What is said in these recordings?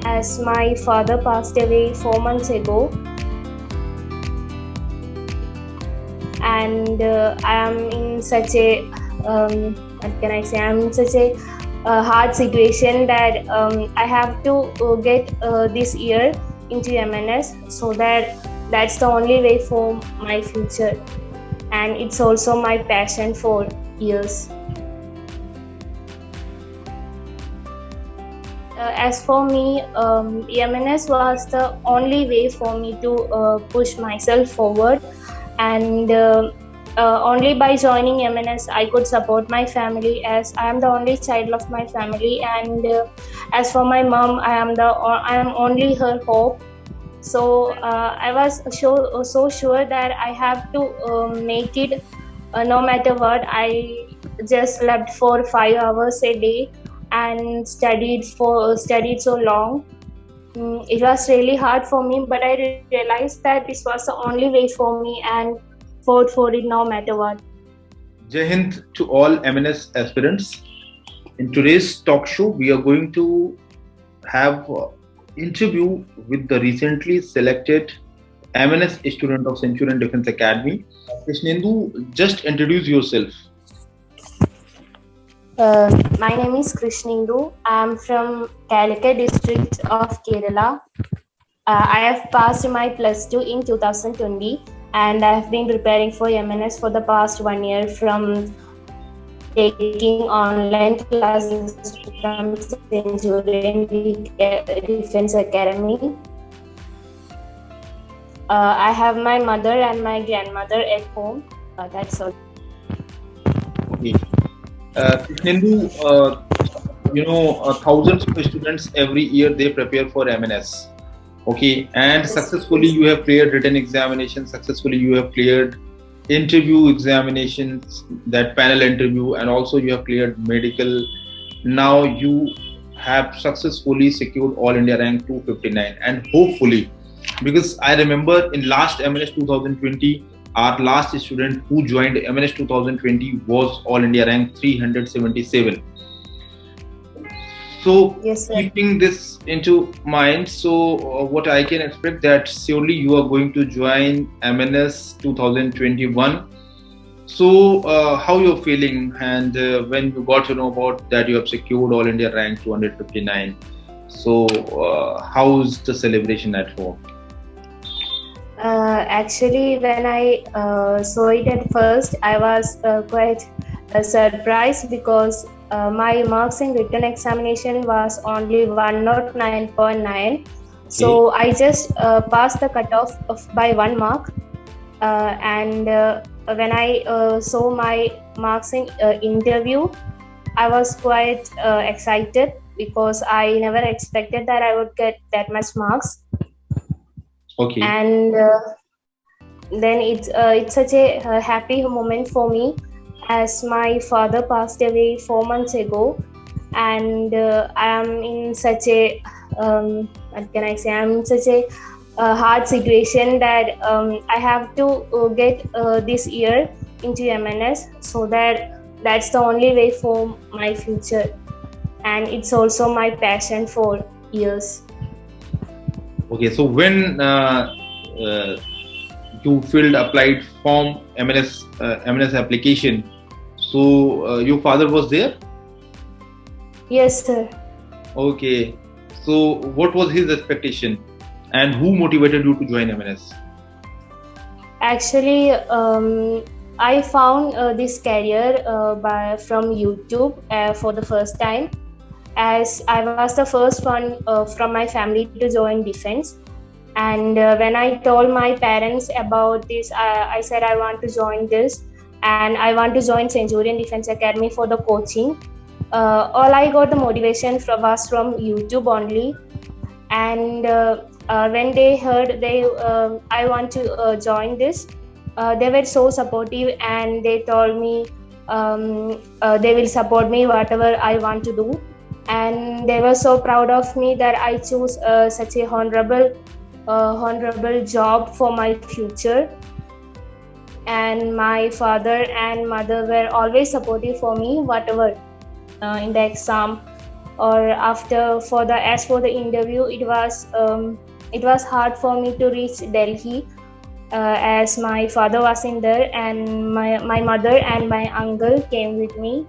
as my father passed away 4 months ago, and I am in such a what can I say? I'm in such a hard situation that I have to get this year into MNS, so that's the only way for my future, and it's also my passion for years. As for me, MNS was the only way for me to push myself forward, and only by joining MNS I could support my family, as I am the only child of my family, and as for my mom, I am only her hope. So I was so sure that I have to make it no matter what. I just slept for 5 hours a day and studied so long. It was really hard for me, but I realized that this was the only way for me and fought for it no matter what. Jai Hind to all MNS aspirants. In today's talk show, we are going to have an interview with the recently selected MNS student of Centurion Defense Academy. Krishnendu, just introduce yourself. My name is Krishnendu. I am from Calicut district of Kerala. I have passed my plus 2 in 2020, and I have been preparing for MNS for the past 1 year, from taking online classes from Centurion Defense Academy. I have my mother and my grandmother at home. That's all. Okay. Krishnendu, thousands of students every year they prepare for MNS. Okay, and successfully you have cleared written examinations, successfully you have cleared interview examinations, that panel interview, and also you have cleared medical. Now you have successfully secured All India rank 259, and hopefully, because I remember in last MNS 2020, our last student who joined MNS 2020 was All India rank 377. So yes, keeping this into mind, so what I can expect that surely you are going to join MNS 2021. So how you're feeling, and when you got to know about that you have secured All India rank 259, so how's the celebration at home? Actually, when I saw it at first, I was quite surprised, because my marks in written examination was only 109.9. So I just passed the cutoff by 1 mark. And when I saw my marks in interview, I was quite excited, because I never expected that I would get that much marks. Okay. And then it's such a happy moment for me, as my father passed away 4 months ago, and I am in such a what can I say? I'm in such a hard situation that I have to get this year into MNS, so that's the only way for my future, and it's also my passion for years. Okay, so when you applied form MNS application, so your father was there? Yes, sir. Okay, so what was his expectation, and who motivated you to join MNS? Actually, I found this career from YouTube for the first time, as I was the first one from my family to join defense. And when I told my parents about this, I said I want to join this, and I want to join Centurion Defense Academy for the coaching. All I got the motivation was from YouTube only. And when they heard I want to join this, they were so supportive, and they told me they will support me whatever I want to do. And they were so proud of me that I chose such a honorable job for my future. And my father and mother were always supportive for me, whatever in the exam. or after for the interview, it was hard for me to reach Delhi, as my father was in there, and my mother and my uncle came with me.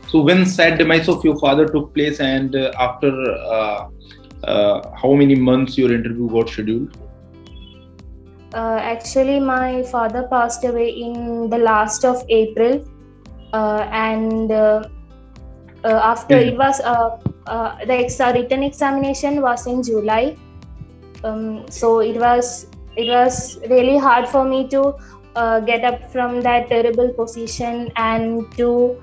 So when sad demise of your father took place, and after how many months your interview got scheduled? Actually, my father passed away in the last of April, and after it was the written examination was in July. So it was really hard for me to get up from that terrible position and to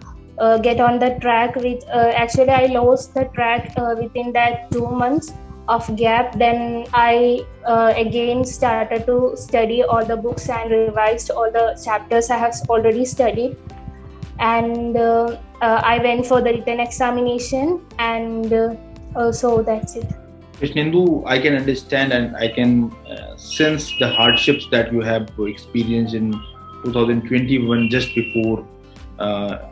get on the track with actually I lost the track within that 2 months of gap. Then I again started to study all the books and revised all the chapters I have already studied, and I went for the written examination, and so that's it. Krishnendu, I can understand and I can sense the hardships that you have experienced in 2021 just before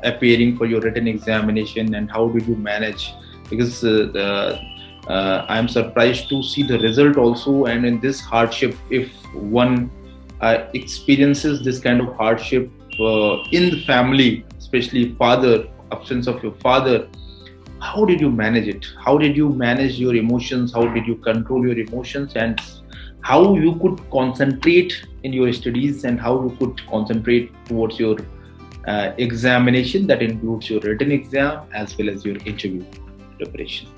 appearing for your written examination, and how did you manage? Because I am surprised to see the result also, and in this hardship, if one experiences this kind of hardship in the family, especially father, absence of your father, how did you manage it? How did you manage your emotions? How did you control your emotions? And how you could concentrate in your studies, and how you could concentrate towards your examination that includes your written exam as well as your interview preparation?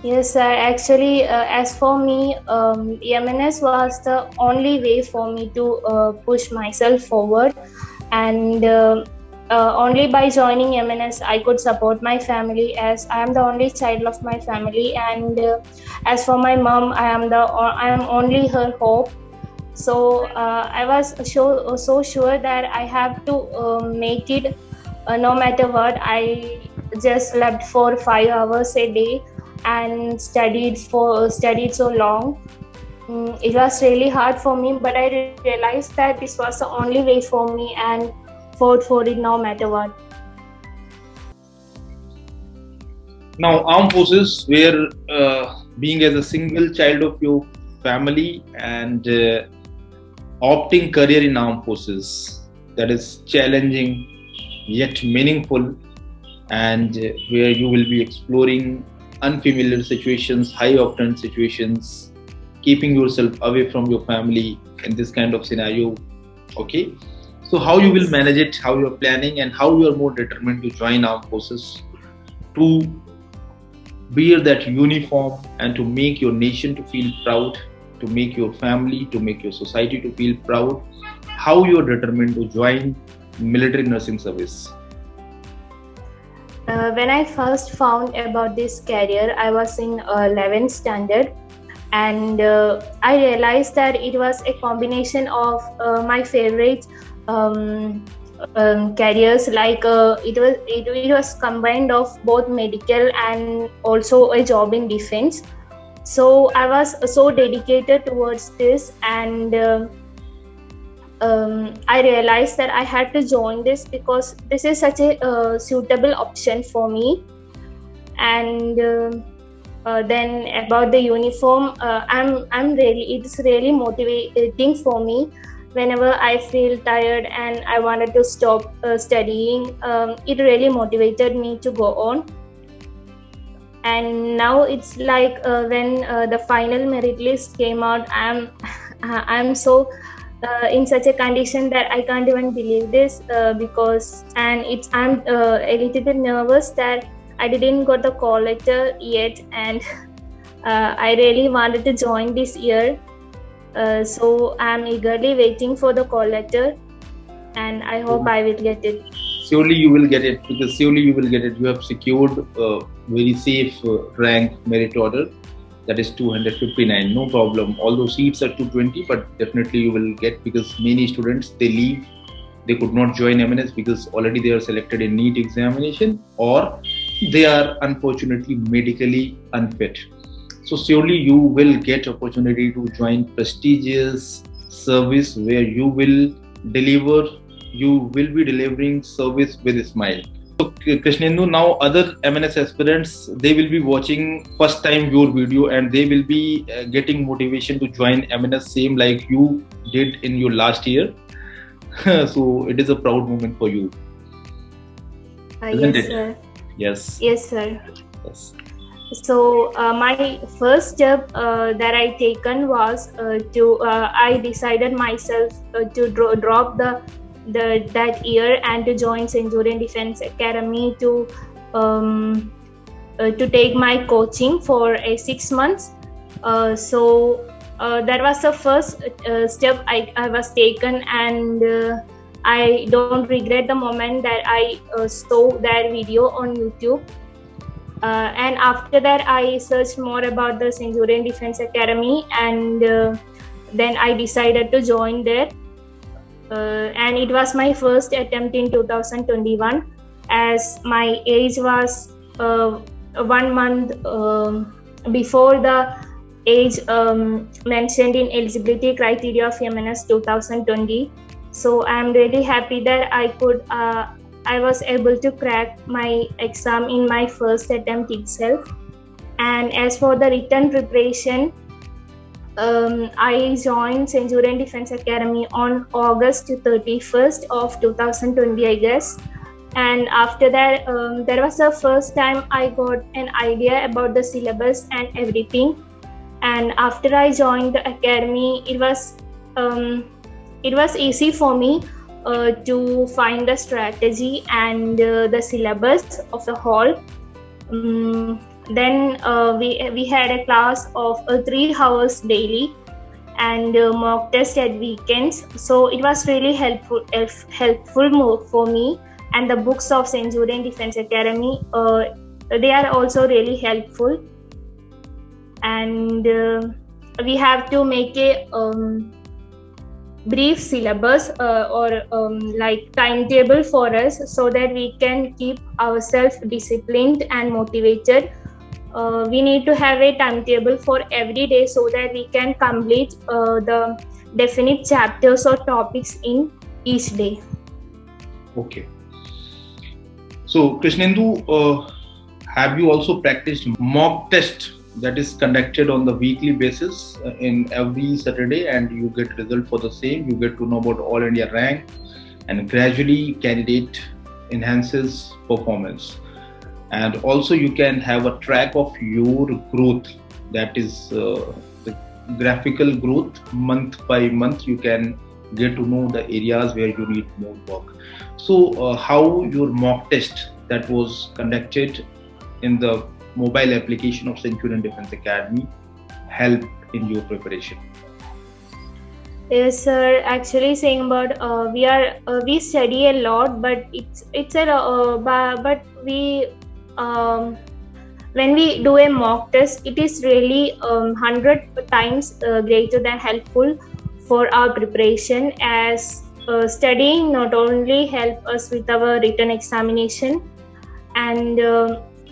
Yes, sir. Actually, as for me, MNS was the only way for me to push myself forward, and only by joining MNS I could support my family, as I am the only child of my family, and as for my mom, I am only her hope. So I was so sure that I have to make it no matter what. I just slept for 5 hours a day and studied so long. It was really hard for me, but I realized that this was the only way for me, and fought for it no matter what. Now, armed forces, where being as a single child of your family and opting career in armed forces, that is challenging yet meaningful, and where you will be exploring unfamiliar situations, high octane situations, keeping yourself away from your family in this kind of scenario. Okay, so how you will manage it, how you are planning, and how you are more determined to join armed forces, to wear that uniform and to make your nation to feel proud, to make your family, to make your society to feel proud, how you are determined to join military nursing service? When I first found about this career, I was in 11th standard, and I realized that it was a combination of my favorite careers. Like it was combined of both medical and also a job in defense. So I was so dedicated towards this, and I realized that I had to join this because this is such a suitable option for me. And then about the uniform, it's really motivating for me. Whenever I feel tired and I wanted to stop studying, it really motivated me to go on. And now it's like when the final merit list came out, I'm so in such a condition that I can't even believe this, because I'm a little bit nervous that I didn't got the call letter yet, and I really wanted to join this year. So I'm eagerly waiting for the call letter, and I hope I will get it. Surely you will get it, because surely you will get it. You have secured a very safe rank merit order, that is 259, no problem. Although seats are 220, but definitely you will get, because many students, they leave, they could not join MNS because already they are selected in NEET examination, or they are unfortunately medically unfit. So surely you will get opportunity to join prestigious service where you will be delivering service with a smile. So So Krishnendu, now other MNS aspirants, they will be watching first time your video and they will be getting motivation to join MNS same like you did in your last year. So it is a proud moment for you. Yes, sir. Yes. Yes, sir. Yes. So my first step that I taken was I decided myself to drop that year and to join Centurion Defense Academy to take my coaching for 6 months. So that was the first step I was taken, and I don't regret the moment that I saw that video on YouTube. And after that, I searched more about the Centurion Defense Academy, and then I decided to join there. And it was my first attempt in 2021, as my age was 1 month before the age mentioned in eligibility criteria of MNS 2020. So I am really happy that I was able to crack my exam in my first attempt itself. And as for the written preparation, I joined Centurion Defense Academy on August 31st of 2020, I guess. And after that, there was the first time I got an idea about the syllabus and everything. And after I joined the academy, it was easy for me to find the strategy and the syllabus of the whole. Then we had a class of 3 hours daily and mock test at weekends. So it was really helpful for me. And the books of Centurion Defense Academy, they are also really helpful. And we have to make a brief syllabus or like timetable for us, so that we can keep ourselves disciplined and motivated. We need to have a timetable for every day so that we can complete the definite chapters or topics in each day. Okay. So Krishnendu, have you also practiced mock test that is conducted on the weekly basis in every Saturday, and you get result for the same? You get to know about All India rank, and gradually candidate enhances performance. And also you can have a track of your growth, that is the graphical growth month by month. You can get to know the areas where you need more work. So how your mock test that was conducted in the mobile application of Centurion Defense Academy helped in your preparation? Yes, sir. Actually, saying about we study a lot, but when we do a mock test, it is really 100 times greater than helpful for our preparation, as studying not only help us with our written examination, and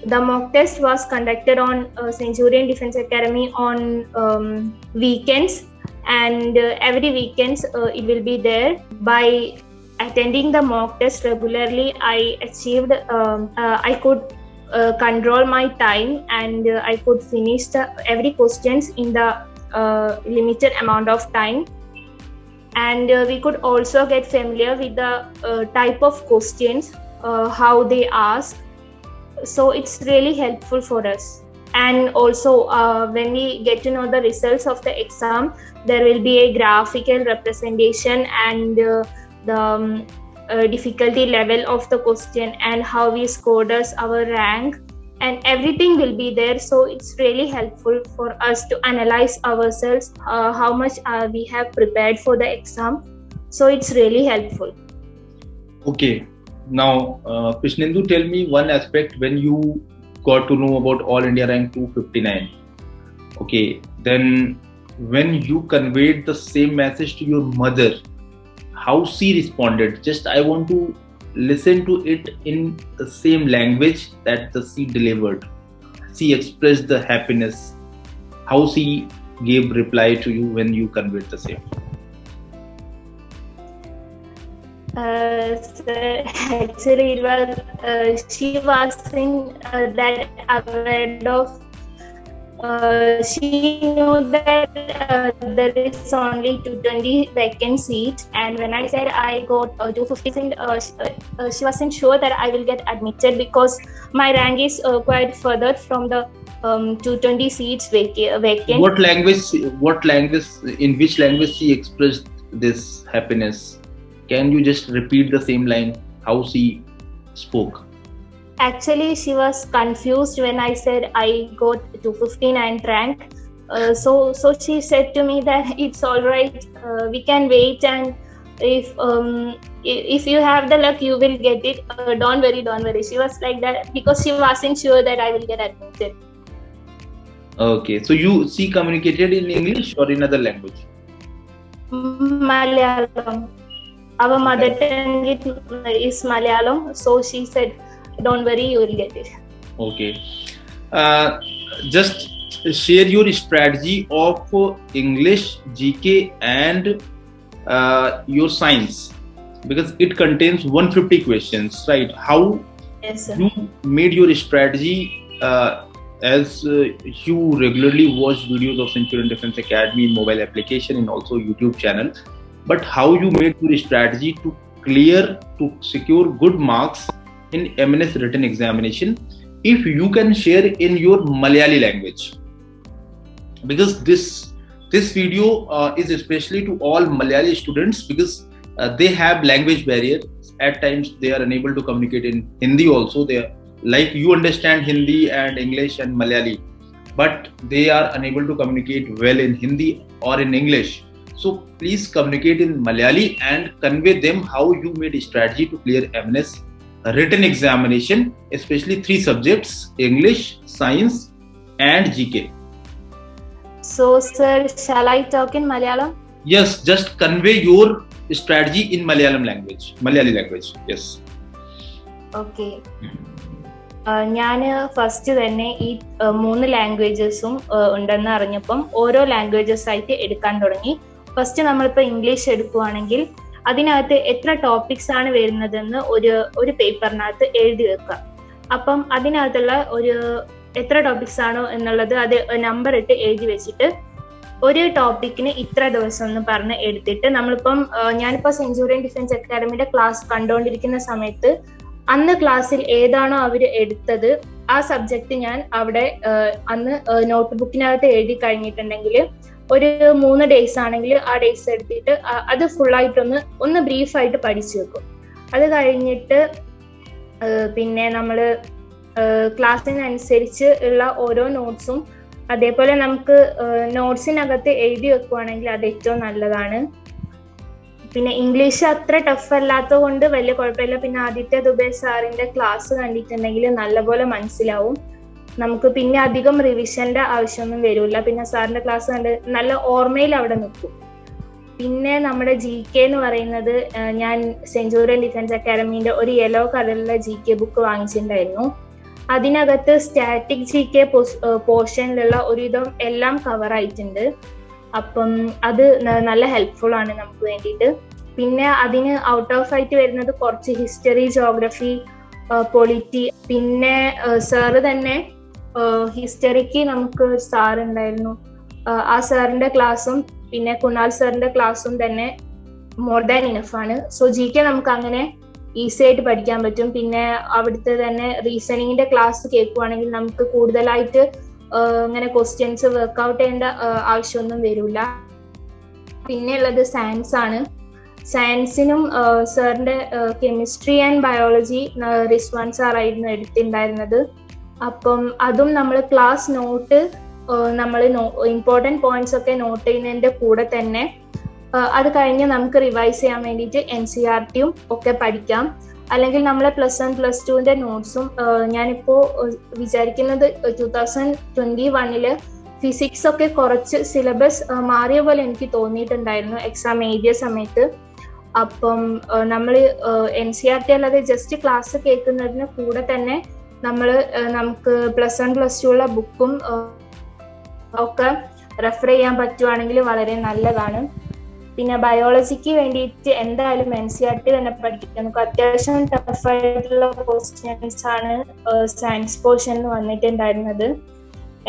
the mock test was conducted on Centurion Defense Academy on weekends, and every weekends it will be there. By attending the mock test regularly, I achieved I could control my time, and I could finish every questions in the limited amount of time. And we could also get familiar with the type of questions, how they ask. So it's really helpful for us. And also when we get to know the results of the exam, there will be a graphical representation and the difficulty level of the question and how we scored us our rank, and everything will be there. So it's really helpful for us to analyze ourselves, how much we have prepared for the exam. So it's really helpful. Okay. Now, Krishnendu, tell me one aspect when you got to know about All India rank 259. Okay, then when you conveyed the same message to your mother, how she responded? Just I want to listen to it in the same language that she delivered. She expressed the happiness. How she gave reply to you when you conveyed the same? So actually, it was she wasn't that aware of. She knew that there is only 220 vacant seats, and when I said I got 250, she wasn't sure that I will get admitted because my rank is quite further from the 220 seats vacant. What language? In which language she expressed this happiness? Can you just repeat the same line? How she spoke? Actually, she was confused when I said I got 259 rank. So she said to me that it's all right. We can wait, and if you have the luck, you will get it. Don't worry. She was like that because she wasn't sure that I will get admitted. Okay, so she communicated in English or in other language? Malayalam. Our mother tongue is Malayalam, so she said, "Don't worry, you will get it." Okay. Just share your strategy of English, GK, and your science, because it contains 150 questions, right? How yes, sir. You made your strategy as you regularly watch videos of Centurion Defense Academy in mobile application and also YouTube channel, but how you made your strategy to secure good marks in MNS written examination, if you can share in your Malayali language, because this video is especially to all Malayali students, because they have language barrier. At times they are unable to communicate in Hindi also. They are, like you understand Hindi and English and Malayali, but they are unable to communicate well in Hindi or in English. So please communicate in Malayali and convey them how you made a strategy to clear MNS written examination, especially 3 subjects: English, Science and GK. So sir, shall I talk in Malayalam? Yes, just convey your strategy in Malayali language. Yes. Okay. ഞാൻ first തന്നെ ഈ 3 ലാംഗ്വേജസും ഉണ്ടെന്ന് അറിഞ്ഞപ്പം ഓരോ languages ആയിട്ട് എടുക്കാൻ തുടങ്ങി. First നമ്മളിപ്പോൾ English എടുക്കുവാണെങ്കിൽ അതിനകത്ത് എത്ര ടോപ്പിക്സ് ആണ് വരുന്നതെന്ന് ഒരു പേപ്പറിനകത്ത് എഴുതി വെക്കുക. അപ്പം അതിനകത്തുള്ള എത്ര ടോപ്പിക്സ് ആണോ എന്നുള്ളത് അത് നമ്പർ ഇട്ട് എഴുതി വെച്ചിട്ട് ഒരു ടോപ്പിക്കിന് ഇത്ര ദിവസം എന്ന് പറഞ്ഞ് എടുത്തിട്ട് നമ്മളിപ്പം ഞാനിപ്പോൾ സെഞ്ചൂറിയൻ ഡിഫൻസ് അക്കാഡമിയുടെ ക്ലാസ് കണ്ടുകൊണ്ടിരിക്കുന്ന സമയത്ത് അന്ന് ക്ലാസ്സിൽ ഏതാണോ അവർ എടുത്തത് ആ സബ്ജക്ട് ഞാൻ അവിടെ അന്ന് നോട്ട് ബുക്കിനകത്ത് എഴുതി കഴിഞ്ഞിട്ടുണ്ടെങ്കിൽ ഒരു 3 ഡേയ്സ് ആണെങ്കിൽ ആ ഡേയ്സ് എടുത്തിട്ട് അത് ഫുള്ളായിട്ടൊന്ന് ബ്രീഫായിട്ട് പഠിച്ചു വെക്കും. അത് കഴിഞ്ഞിട്ട് പിന്നെ നമ്മൾ ക്ലാസ്സിനനുസരിച്ച് ഉള്ള ഓരോ നോട്ട്സും അതേപോലെ നമുക്ക് നോട്ട്സിനകത്ത് എഴുതി വെക്കുവാണെങ്കിൽ അത് ഏറ്റവും നല്ലതാണ്. പിന്നെ ഇംഗ്ലീഷ് അത്ര ടഫ് അല്ലാത്തത് കൊണ്ട് വലിയ കുഴപ്പമില്ല. പിന്നെ ആദിത്യ ദുബെ സാറിന്റെ ക്ലാസ് കണ്ടിട്ടുണ്ടെങ്കിൽ നല്ലപോലെ മനസ്സിലാവും. നമുക്ക് പിന്നെ അധികം റിവിഷന്റെ ആവശ്യമൊന്നും വരില്ല. പിന്നെ സാറിന്റെ ക്ലാസ് കണ്ട് നല്ല ഓർമ്മയിൽ അവിടെ നിൽക്കും. പിന്നെ നമ്മുടെ GK എന്ന് പറയുന്നത് ഞാൻ സെഞ്ചൂറിയൻ ഡിഫൻസ് അക്കാഡമിന്റെ ഒരു യെല്ലോ കളറിലുള്ള GK ബുക്ക് വാങ്ങിച്ചിട്ടുണ്ടായിരുന്നു. അതിനകത്ത് സ്റ്റാറ്റിക് GK പോർഷനിലുള്ള ഒരുവിധം എല്ലാം കവർ ആയിട്ടുണ്ട്. അപ്പം അത് നല്ല ഹെൽപ്ഫുൾ ആണ് നമുക്ക് വേണ്ടിയിട്ട്. പിന്നെ അതിന് ഔട്ട് ഓഫ് ആയിട്ട് വരുന്നത് കുറച്ച് ഹിസ്റ്ററി, ജോഗ്രഫി, പൊളിറ്റി. പിന്നെ സാറ് തന്നെ ഹിസ്റ്ററിക്ക് നമുക്ക് സാർ ഉണ്ടായിരുന്നു. ആ സാറിന്റെ ക്ലാസ്സും പിന്നെ കുണാൽ സാറിന്റെ ക്ലാസ്സും തന്നെ മോർ ദാൻ ഇനഫ് ആണ്. സോ GK നമുക്ക് അങ്ങനെ ഈസി ആയിട്ട് പഠിക്കാൻ പറ്റും. പിന്നെ അവിടുത്തെ തന്നെ റീസണിങ്ങിന്റെ ക്ലാസ് കേൾക്കുവാണെങ്കിൽ നമുക്ക് കൂടുതലായിട്ട് അങ്ങനെ ക്വസ്റ്റ്യൻസ് വർക്ക്ഔട്ട് ചെയ്യേണ്ട ആവശ്യമൊന്നും വരില്ല. പിന്നെ ഉള്ളത് സയൻസ് ആണ്. സയൻസിനും സാറിന്റെ കെമിസ്ട്രി ആൻഡ് ബയോളജി റിസ്വാൻ സാറായിരുന്നു എടുത്തിട്ടുണ്ടായിരുന്നത്. അപ്പം അതും നമ്മൾ ക്ലാസ് നോട്ട് നമ്മൾ ഇമ്പോർട്ടൻറ്റ് പോയിന്റ്സ് ഒക്കെ നോട്ട് ചെയ്യുന്നതിന്റെ കൂടെ തന്നെ അത് കഴിഞ്ഞ് നമുക്ക് റിവൈസ് ചെയ്യാൻ വേണ്ടിയിട്ട് NCERT-യും ഒക്കെ പഠിക്കാം. അല്ലെങ്കിൽ നമ്മളെ +1 +2ന്റെ നോട്ട്സും ഞാനിപ്പോൾ വിചാരിക്കുന്നത് 2021 ഫിസിക്സ് ഒക്കെ കുറച്ച് സിലബസ് മാറിയ പോലെ എനിക്ക് തോന്നിയിട്ടുണ്ടായിരുന്നു എക്സാം എഴുതിയ സമയത്ത്. അപ്പം നമ്മൾ NCERT അല്ലാതെ ജസ്റ്റ് ക്ലാസ് കേൾക്കുന്നതിന് കൂടെ തന്നെ നമുക്ക് +1 +2 ഉള്ള ബുക്കും ഒക്കെ റെഫർ ചെയ്യാൻ പറ്റുവാണെങ്കിൽ വളരെ നല്ലതാണ്. പിന്നെ ബയോളജിക്ക് വേണ്ടിയിട്ട് എന്തായാലും NCERT തന്നെ പഠിക്കണം. നമുക്ക് അത്യാവശ്യം ടഫായിട്ടുള്ള ക്വസ്റ്റ്യൻസ് ആണ് സയൻസ് പോർഷനിൽ വന്നിട്ടുണ്ടായിരുന്നത്.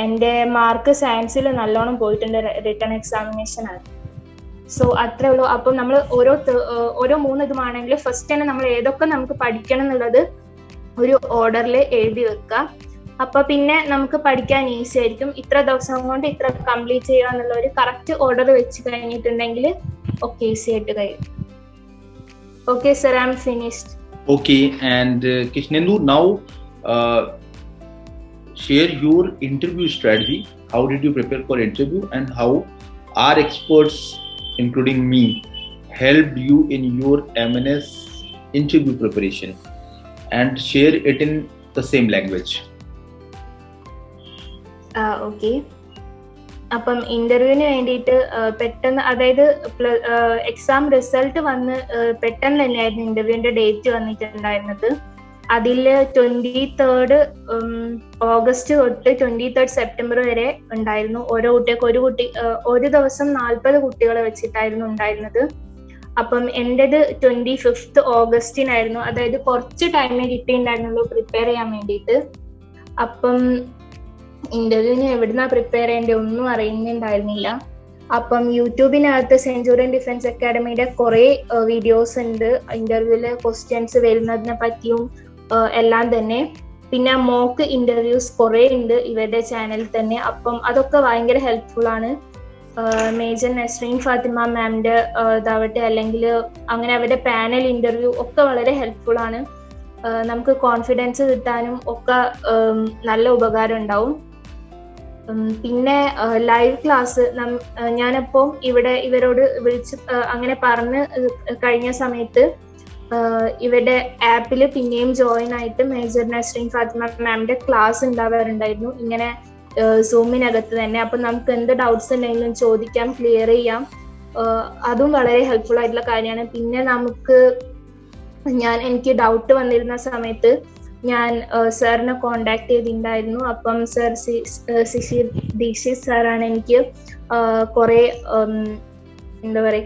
എൻ്റെ മാർക്ക് സയൻസിൽ നല്ലോണം പോയിട്ടുണ്ട് റിട്ടൺ എക്സാമിനേഷൻ ആണ്. സോ അത്രേ ഉള്ളൂ. അപ്പം നമ്മൾ ഓരോ 3 ഇതുമാണെങ്കിൽ ഫസ്റ്റ് തന്നെ നമ്മൾ ഏതൊക്കെ നമുക്ക് പഠിക്കണം എന്നുള്ളത് ഒരു ഓർഡറിൽ എഴുതി വെക്കുക. അപ്പൊ പിന്നെ നമുക്ക് പഠിക്കാൻ ഈസി ആയിരിക്കും. ഇത്ര ദിവസം കൊണ്ട് ഇത്ര കംപ്ലീറ്റ് ചെയ്യുക എന്നുള്ള ഒരു കറക്റ്റ് ഓർഡർ വെച്ച് കഴിഞ്ഞിട്ടുണ്ടെങ്കിൽ ഒക്കെ ഈസി ആയിട്ട് കഴിയും. Okay sir, I am finished. Okay, and Krishnendu, now share your interview strategy. How did you prepare for interview, and how our experts, including me, helped you in your MNS interview preparation, and share it in the same language. Okay. അപ്പം ഇന്റർവ്യൂവിന് വേണ്ടിയിട്ട് പെട്ടെന്ന്, അതായത് exam result വന്ന് പെട്ടെന്ന് തന്നെയായിരുന്നു ഇന്റർവ്യൂവിന്റെ date വന്നിട്ടുണ്ടായിരുന്നത്. അതിൽ 23rd ഓഗസ്റ്റ് തൊട്ട് 23rd സെപ്റ്റംബർ വരെ ഉണ്ടായിരുന്നു. ഓരോ കുട്ടിക്ക് ഒരു ദിവസം 40 കുട്ടികളെ വെച്ചിട്ടായിരുന്നു ഉണ്ടായിരുന്നത്. അപ്പം എൻ്റെത് 25th ഓഗസ്റ്റിനായിരുന്നു. അതായത് കുറച്ച് ടൈമേ കിട്ടിയിട്ടുണ്ടായിരുന്നുള്ളൂ പ്രിപ്പയർ ചെയ്യാൻ വേണ്ടിയിട്ട്. അപ്പം ഇന്റർവ്യൂവിന് എവിടുന്നാ പ്രിപ്പയർ ചെയ്യേണ്ടത് ഒന്നും അറിയുന്നുണ്ടായിരുന്നില്ല. അപ്പം യൂട്യൂബിനകത്ത് സെഞ്ചുറിയൻ ഡിഫൻസ് അക്കാഡമിയുടെ കുറെ വീഡിയോസ് ഉണ്ട് ഇന്റർവ്യൂവിലെ ക്വസ്റ്റ്യൻസ് വരുന്നതിനെ പറ്റിയും എല്ലാം തന്നെ. പിന്നെ മോക്ക് ഇന്റർവ്യൂസ് കുറെ ഉണ്ട് ഇവരുടെ ചാനലിൽ തന്നെ. അപ്പം അതൊക്കെ ഭയങ്കര ഹെൽപ്ഫുൾ ആണ്. മേജർ നസ്രീൻ ഫാത്തിമ മാമിന്റെ ഇതാവട്ടെ, അല്ലെങ്കിൽ അങ്ങനെ അവരുടെ പാനൽ ഇന്റർവ്യൂ ഒക്കെ വളരെ ഹെൽപ്ഫുൾ ആണ്. നമുക്ക് കോൺഫിഡൻസ് കിട്ടാനും ഒക്കെ നല്ല ഉപകാരം ഉണ്ടാവും. പിന്നെ ലൈവ് ക്ലാസ് ഞാനപ്പോൾ ഇവരോട് വിളിച്ച് അങ്ങനെ പറഞ്ഞ് കഴിഞ്ഞ സമയത്ത് ഇവരുടെ ആപ്പിൽ പിന്നെയും ജോയിൻ ആയിട്ട് മേജർ നസ്രീൻ ഫാത്തിമ മാമിന്റെ ക്ലാസ് ഉണ്ടാവാറുണ്ടായിരുന്നു ഇങ്ങനെ സൂമിനകത്ത് തന്നെ. അപ്പം നമുക്ക് എന്ത് ഡൗട്ട്സ് ഉണ്ടെങ്കിലും ചോദിക്കാം, ക്ലിയർ ചെയ്യാം. അതും വളരെ ഹെൽപ്ഫുൾ ആയിട്ടുള്ള കാര്യമാണ്. പിന്നെ എനിക്ക് ഡൗട്ട് വന്നിരുന്ന സമയത്ത് ഞാൻ സാറിനെ കോണ്ടാക്ട് ചെയ്തിട്ടുണ്ടായിരുന്നു. അപ്പം സർ ശിശിർ ദീക്ഷിത് സാറാണ് എനിക്ക് കുറെ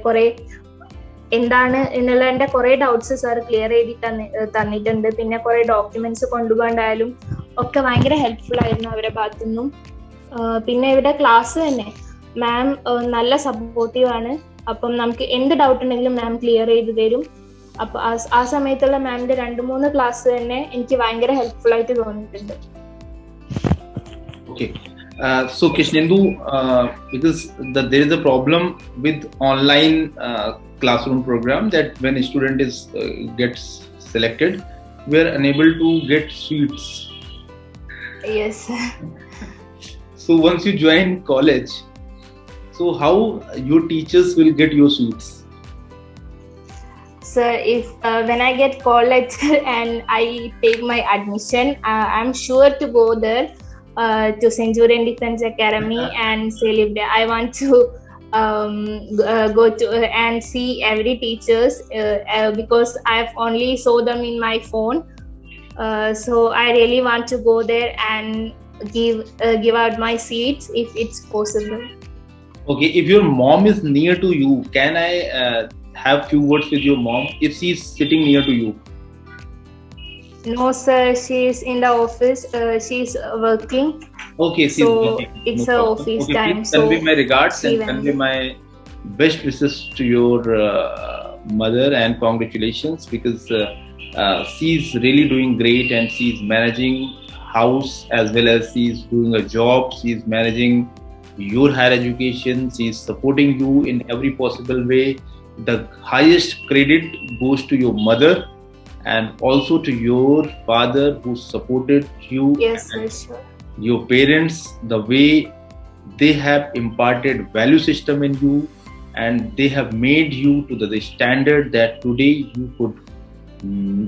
കുറെ എന്താണ് എന്നുള്ള എൻ്റെ കുറെ ഡൗട്ട്സ് സാർ ക്ലിയർ ചെയ്ത് തന്നിട്ടുണ്ട്. പിന്നെ കുറെ ഡോക്യുമെന്റ്സ് കൊണ്ടുപോകാണ്ടായാലും ഒക്കെ ഭയങ്കര ഹെൽപ്ഫുൾ ആയിരുന്നു അവരുടെ ഭാഗത്തു നിന്നും. പിന്നെ ഇവിടെ ക്ലാസ് തന്നെ മാം നല്ല സപ്പോർട്ടീവ് ആണ്. അപ്പം നമുക്ക് എന്ത് ഡൗട്ട് ഉണ്ടെങ്കിലും മാം ക്ലിയർ ചെയ്ത് തരും. അപ്പൊ ആ സമയത്തുള്ള മാമിന്റെ 2-3 ക്ലാസ് തന്നെ എനിക്ക് ഭയങ്കര ഹെൽപ്ഫുൾ ആയിട്ട് തോന്നിയിട്ടുണ്ട്. Okay, so Krishnendu, because there is a problem with online classroom program that when a student gets selected, we are unable to get seats. Yes. So once you join college, so how your teachers will get your seats? So if when I get college and I take my admission, I'm sure to go there to Centurion Defense Academy and say live there. I want to go to and see every teachers because I've only saw them in my phone. So I really want to go there and give out my seats if it's possible. Okay, if your mom is near to you, can I have few words with your mom if she is sitting near to you? No sir, she is in the office. She's working. Okay, so it's her office time. So convey my regards and convey my best wishes to your mother and congratulations, because she is really doing great and she is managing house as well as she is doing a job. She is managing your higher education. She is supporting you in every possible way. The highest credit goes to your mother and also to your father who supported you. Yes, sure. Your parents, the way they have imparted value system in you and they have made you to the standard that today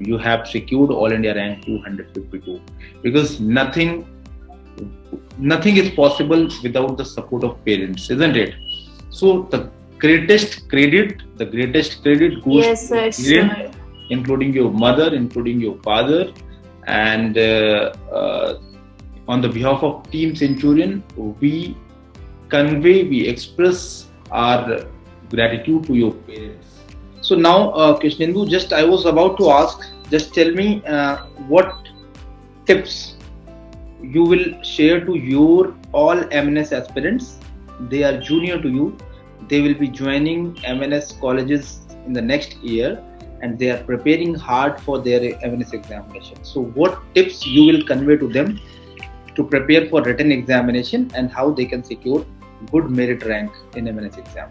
you have secured All India rank 252, because nothing is possible without the support of parents, isn't it? So the greatest credit goes yes, to parents, sure. including your mother, including your father, and on the behalf of Team Centurion, we express our gratitude to your parents. So now, Krishnendu, just I was about to ask, just tell me what tips you will share to your all MNS aspirants. They are junior to you. They will be joining MNS colleges in the next year, and they are preparing hard for their MNS examination. So what tips you will convey to them to prepare for written examination and how they can secure good merit rank in MNS exam?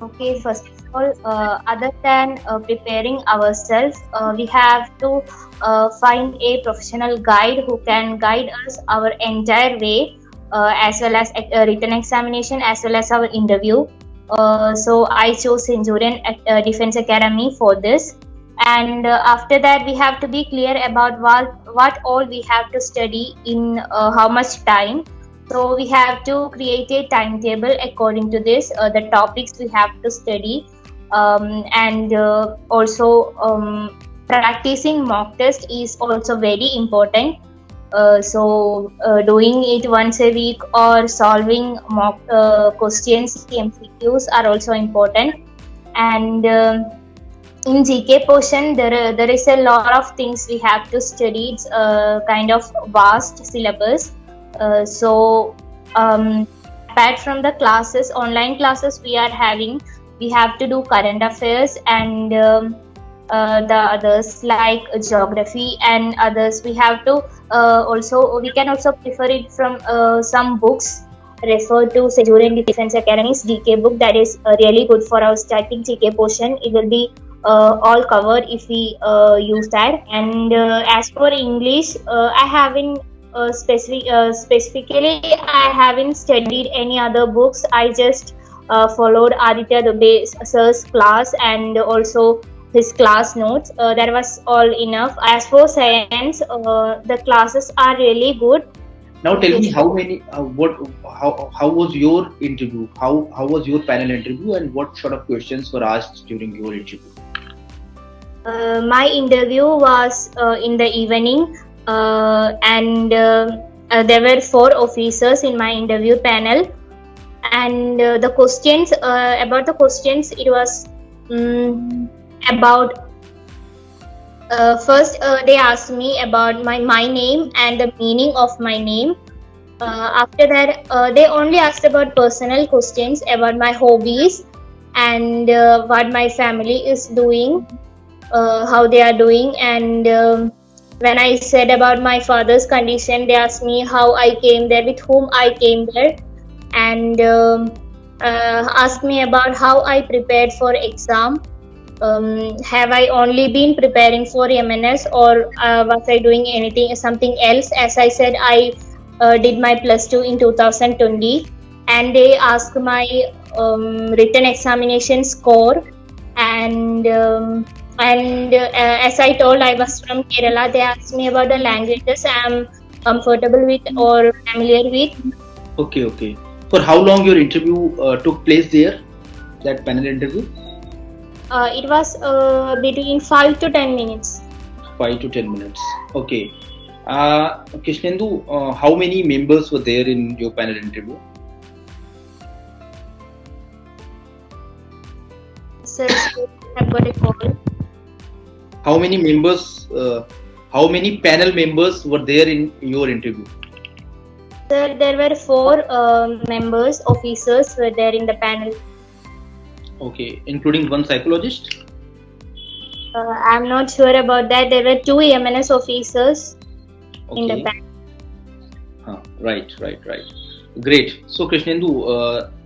Okay, first of all, other than preparing ourselves, we have to find a professional guide who can guide us our entire way, as well as written examination, as well as our interview. So I chose Centurion Defense Academy for this. And after that, we have to be clear about what all we have to study in how much time. So we have to create a timetable according to this, the topics we have to study, and also practicing mock test is also very important. So doing it once a week or solving mock questions, MCQs are also important. And in GK portion, there is a lot of things we have to study. It's a kind of vast syllabus. So apart from the classes, online classes we are having, we have to do current affairs and the others like geography and others. We have to we can also prefer it from some books. Refer to Centurion Defense Academy's GK book, that is really good for our static GK portion. It will be all covered if we use that. And as for English, I haven't specifically I haven't studied any other books. I just followed Aditya Dubey sir's class and also his class notes. That was all enough. As for science, the classes are really good. Now tell me how was your interview? How was your panel interview, and what sort of questions were asked during your interview? My interview was in the evening, and there were 4 officers in my interview panel. And the questions, about the questions, it was about first they asked me about my name and the meaning of my name. After that, they only asked about personal questions about my hobbies and what my family is doing, how they are doing. And when I said about my father's condition, they asked me how I came there, with whom I came there, and asked me about how I prepared for exam. Have I only been preparing for MNS, or was I doing something else? As I said, I did my +2 in 2020, and they asked my written examination score. And as I told, I was from Kerala. They asked me about the languages I am comfortable with or familiar with. Okay. For how long your interview took place there? That panel interview? It was between 5 to 10 minutes. 5 to 10 minutes. Okay. Krishnendu, how many members were there in your panel interview? Sir, I've got a call. How many members? How many panel members were there in your interview? Sir, there were 4 members, officers were there in the panel. Okay, including one psychologist? I'm not sure about that. There were 2 MNS officers in the panel. Right. Great. So Krishnendu,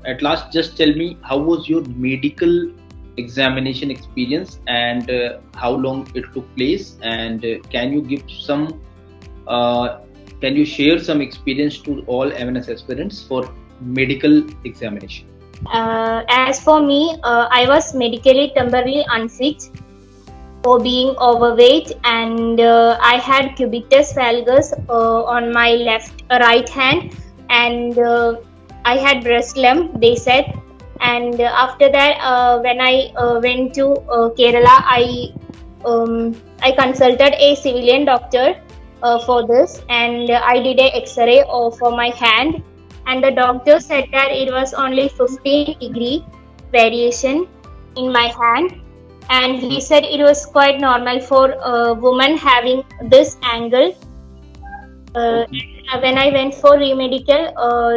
at last, just tell me, how was your medical examination experience and how long it took place, and can you share some experience to all MNS aspirants for medical examination? As for me, I was medically temporarily unfit for being overweight, and I had cubitus valgus on my right hand, and I had breast lump, they said. And after that, when I went to Kerala, I consulted a civilian doctor for this, and I did a X-ray for my hand, and the doctor said that it was only 15 degree variation in my hand, and he said it was quite normal for a woman having this angle. When I went for remedical,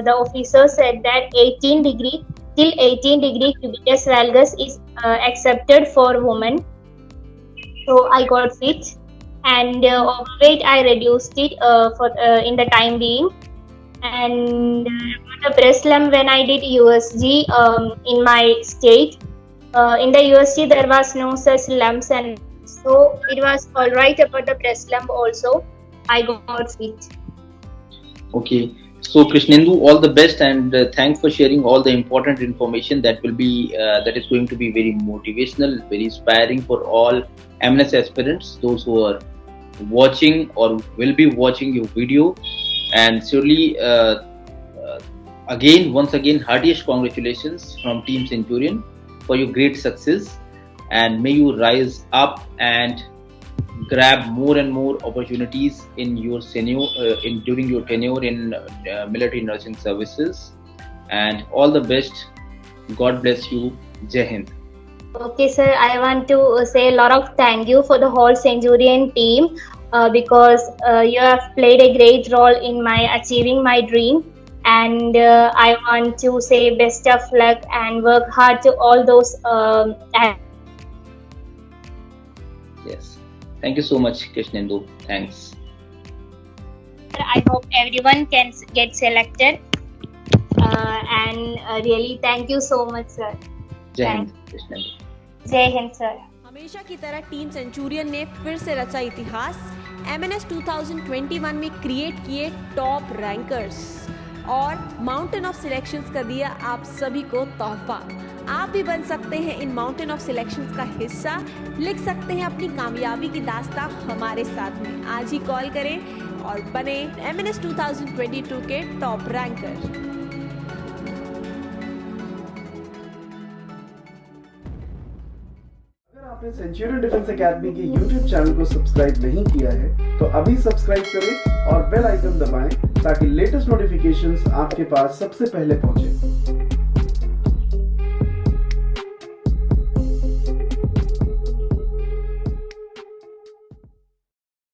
the officer said that 18 degree till 18 degree cubitus valgus is accepted for women. So I got fit, and overweight I reduced it for in the time being. And the breast lump, when I did USG in my state, in the USG there was no such lumps, and so it was all right about the breast lump also. I got fit. Okay, so Krishnendu, all the best, and thanks for sharing all the important information that will be that is going to be very motivational, very inspiring for all MNS aspirants, those who are watching or will be watching your video. And surely, once again, heartiest congratulations from Team Centurion for your great success, and may you rise up and grab more and more opportunities in your during your tenure in military nursing services. And all the best. God bless you. Jai Hind. Okay, sir. I want to say a lot of thank you for the whole Centurion team because you have played a great role in my achieving my dream. And I want to say best of luck and work hard to all those. Yes. Thank you so much, Krishnendu. Thanks. I hope everyone can get selected. And really, thank you so much, sir. Jai Hind, Krishnendu. जय Hind sir. हमेशा की तरह team Centurion ने फिर से रचा इतिहास। MNS 2021 में क्रिएट किए टॉप रैंकर्स और माउंटेन ऑफ सिलेक्शंस का दिया आप सभी को तोहफा। आप भी बन सकते हैं इन माउंटेन ऑफ सिलेक्शंस का हिस्सा, लिख सकते हैं अपनी कामयाबी की दास्तां हमारे साथ में। आज ही कॉल करें और बने MNS 2022 के टॉप रैंकर। आपने सेंचुरियन डिफेंस एकेडमी के YouTube चैनल को सब्सक्राइब नहीं किया है तो अभी सब्सक्राइब करें और बेल आइकन दबाएं ताकि लेटेस्ट नोटिफिकेशंस आपके पास सबसे पहले पहुंचे।